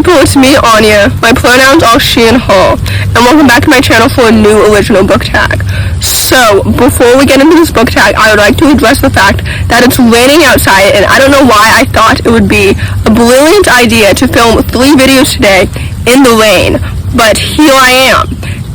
people, it's me, Anja. My pronouns are she and her, and welcome back to my channel for a new original book tag. So, before we get into this book tag, I would like to address the fact that it's raining outside, and I don't know why I thought it would be a brilliant idea to film 3 videos today in the rain, but here I am.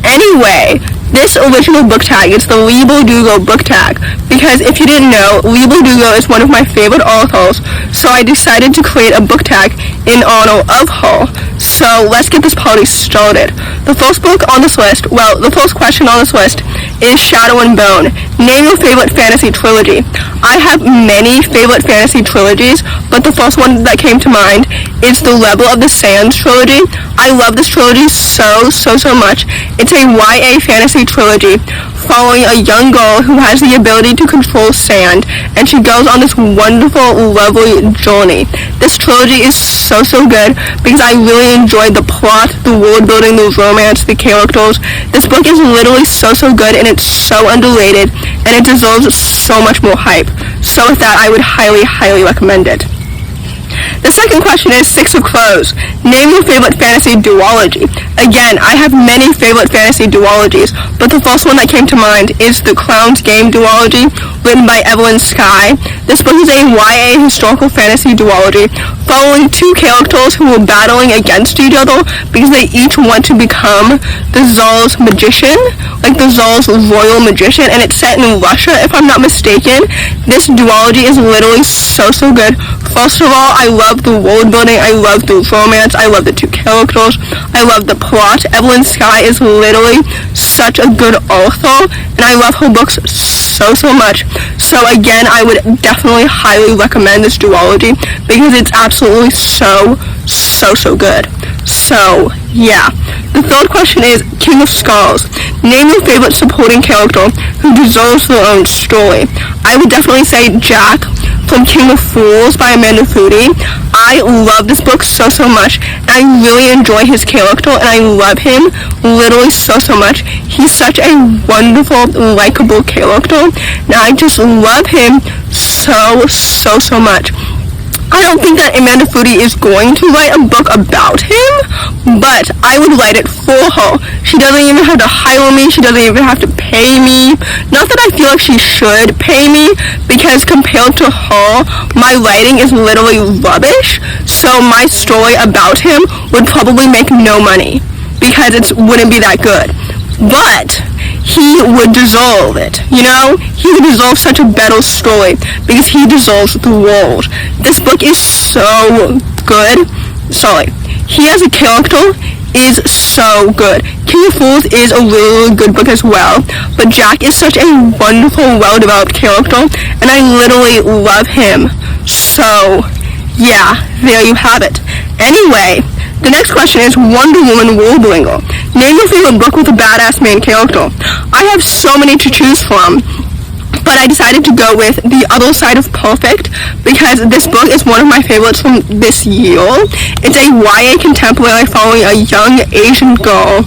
Anyway, this original book tag is the Leigh Bardugo book tag, because if you didn't know, Leigh Bardugo is one of my favorite authors, so I decided to create a book tag in honor of her. So let's get this party started. The first book on this list, well, the first question on this list is Shadow and Bone. Name your favorite fantasy trilogy. I have many favorite fantasy trilogies, but the first one that came to mind is the Level of the Sands trilogy. I love this trilogy so much. It's a YA fantasy trilogy following a young girl who has the ability to control sand, and she goes on this wonderful, lovely journey. This trilogy is so good because I really enjoyed the plot, the world building, the romance, the characters. This book is literally so good, and it's so underrated, and it deserves so much more hype. So with that, I would highly recommend it. The second question is Six of Crows. Name your favorite fantasy duology. Again, I have many favorite fantasy duologies, but the first one that came to mind is the Crown's Game duology, written by Evelyn Skye. This book is a YA historical fantasy duology following 2 characters who are battling against each other because they each want to become the Tsar's magician, like the Tsar's royal magician, and it's set in Russia, if I'm not mistaken. This duology is literally so good. First of all, I love the world building, I love the romance, I love the 2 characters, I love the plot. Evelyn Skye is literally such a good author, and I love her books so much. So again, I would definitely highly recommend this duology because it's absolutely so good. So yeah. The third question is King of Skulls. Name your favorite supporting character who deserves their own story. I would definitely say Jack from King of Fools by Foody. I love this book so much, and I really enjoy his character, and I love him literally so much. He's such a wonderful, likable character, and I just love him so much. I don't think that Foody is going to write a book about him, but I would write it for her. She doesn't even have to hire me, she doesn't even have to pay me. Not that I feel like she should pay me, because compared to her, my writing is literally rubbish, so my story about him would probably make no money, because it wouldn't be that good. But he would deserve it, you know? He would deserve such a better story because he deserves the world. This book is so good. Sorry. He as a character is so good. King of Fools is a really good book as well, but Jack is such a wonderful, well-developed character, and I literally love him. So, yeah, there you have it. Anyway, the next question is Woman Warbringer. Name your favorite book with a badass main character. I have so many to choose from, but I decided to go with The Other Side of Perfect because this book is one of my favorites from this year. It's a YA contemporary following a young Asian girl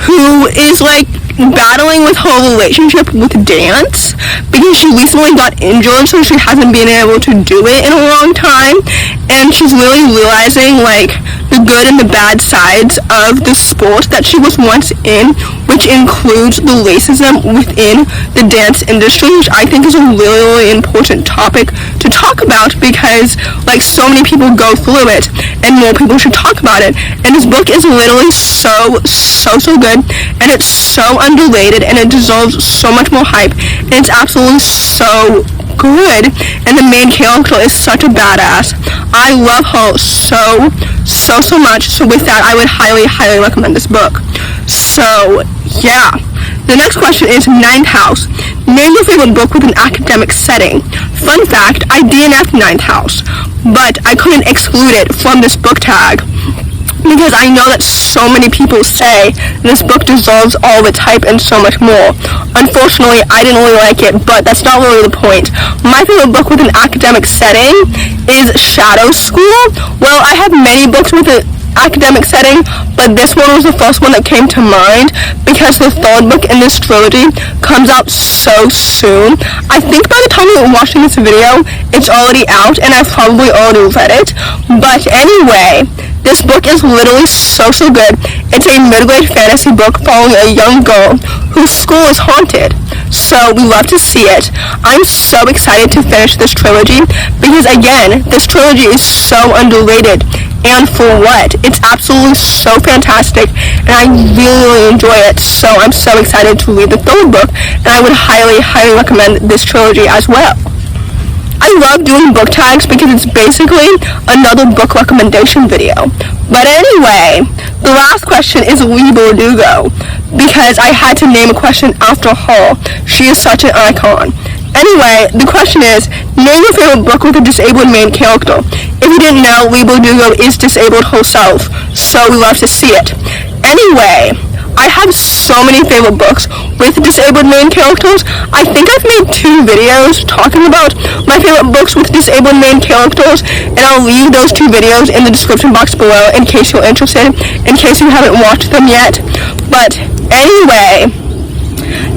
who is like battling with her relationship with dance because she recently got injured, so she hasn't been able to do it in a long time, and she's really realizing like the good and the bad sides of the sport that she was once in, which includes the racism within the dance industry, which I think is a really important topic to talk about because like so many people go through it and more people should talk about it. And this book is literally so good, and it's so underrated, and it deserves so much more hype, and it's absolutely so good, and the main character is such a badass. I love her so much. So with that, I would highly recommend this book. So yeah. The next question is Ninth House. Name your favorite book with an academic setting. Fun fact, I DNF'd Ninth House, but I couldn't exclude it from this book tag because I know that so many people say this book deserves all the hype and so much more. Unfortunately, I didn't really like it, but that's not really the point. My favorite book with an academic setting is Shadow School. Well, I have many books with an academic setting, but this one was the first one that came to mind because the third book in this trilogy comes out so soon. I think by the time you're watching this video, it's already out, and I've probably already read it. But anyway, This book is literally so good. It's a middle-grade fantasy book following a young girl whose school is haunted. So we love to see it. I'm so excited to finish this trilogy because, again, this trilogy is so underrated. And for what? It's absolutely so fantastic, and I really enjoy it. So I'm so excited to read the third book, and I would highly recommend this trilogy as well. I love doing book tags because it's basically another book recommendation video. But anyway, the last question is Leigh Bardugo, because I had to name a question after her. She is such an icon. Anyway, the question is, name your favorite book with a disabled main character. If you didn't know, Leigh Bardugo is disabled herself, so we love to see it. Anyway, I have so many favorite books with disabled main characters. I think I've made 2 videos talking about my favorite books with disabled main characters, and I'll leave those 2 videos in the description box below in case you're interested, in case you haven't watched them yet. But anyway,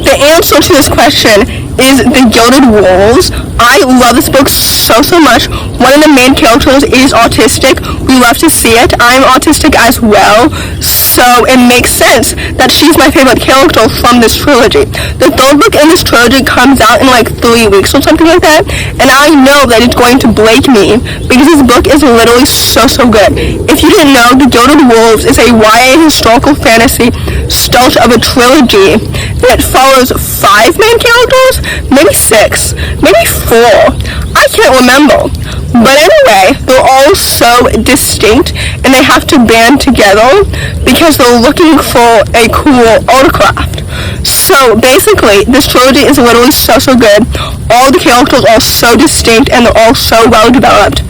the answer to this question is The Gilded Wolves. I love this book so much. One of the main characters is autistic. We love to see it. I'm autistic as well, so it makes sense that she's my favorite character from this trilogy. The third book in this trilogy comes out in like 3 weeks or something like that, and I know that it's going to break me because this book is literally so good. If you didn't know, The Gilded Wolves is a YA historical fantasy start of a trilogy that follows 5 main characters, maybe 6, maybe 4. I can't remember. But anyway, they're all so distinct, and they have to band together because they're looking for a cool autocraft. So basically, this trilogy is literally so good. All the characters are so distinct, and they're all so well developed.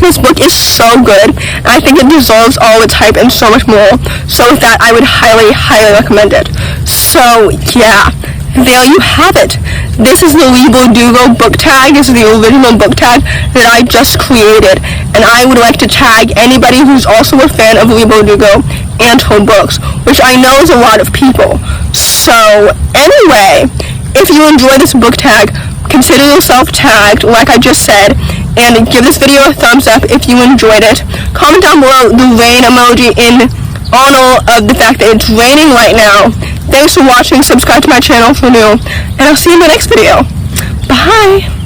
This book is so good, and I think it deserves all its hype and so much more. So with that, I would highly recommend it. So yeah, there you have it. This is the Leigh Bardugo book tag. This is the original book tag that I just created, and I would like to tag anybody who's also a fan of Leigh Bardugo and her books, which I know is a lot of people. So anyway, if you enjoy this book tag, consider yourself tagged like I just said, and give this video a thumbs up if you enjoyed it. Comment down below the rain emoji in honor of the fact that it's raining right now. Thanks for watching. Subscribe to my channel for new, and I'll see you in the next video. Bye!